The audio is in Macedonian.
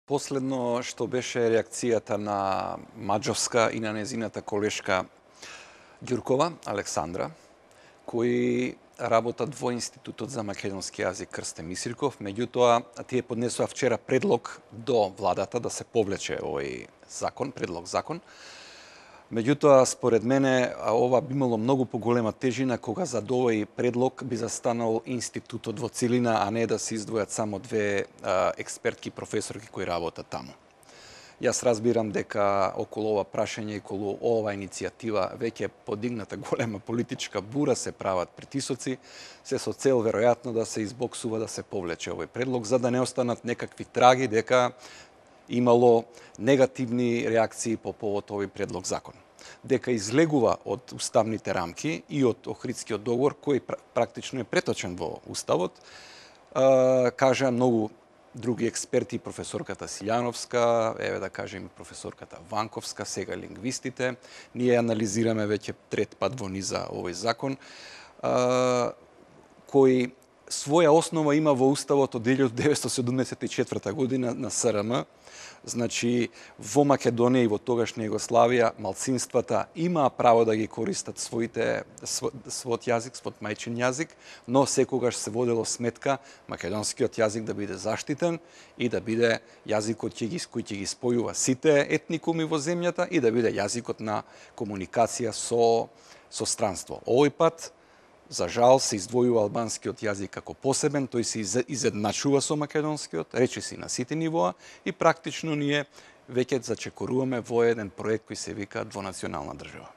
Последно што беше реакцијата на Маđовска и на незината колешка Ѓуркова, Александра, кои работат во Институтот за македонски јазик Крстен Мисирков. Меѓутоа, тие поднесоа вчера предлог до владата да се повлече овој закон, предлог закон. Меѓутоа, според мене, ова би имало многу поголема тежина кога за овој предлог би застанал институтот во целина, а не да се издвојат само две експертки професорки кои работат таму. Јас разбирам дека околу ова прашање и околу ова иницијатива веќе подигната голема политичка бура, се прават притисоци, се со цел веројатно да се избоксува да се повлече овој предлог, за да не останат некакви траги дека имало негативни реакции по повод овој предлог закон. Дека излегува од уставните рамки и од Охридскиот договор, кој практично е преточен во Уставот, кажа многу други експерти, професорката Силјановска, еве да кажем професорката Ванковска, сега лингвистите. Ние анализираме веќе трет пат во низа овој закон, кој своја основа има во Уставот од 1974 година на СРМ. Значи, во Македонија и во тогашна Југославија малцинствата имаа право да ги користат својот јазик, својот мајчин јазик, но секогаш се водело сметка македонскиот јазик да биде заштитен и да биде јазикот кој ќе ги спојува сите етникуми во земјата и да биде јазикот на комуникација со странство. Овој пат, за жал, се издвојува албанскиот јазик како посебен, тој се изедначува со македонскиот, речиси на сите нивоа и практично ние веќе зачекоруваме во еден проект кој се вика двонационална држава.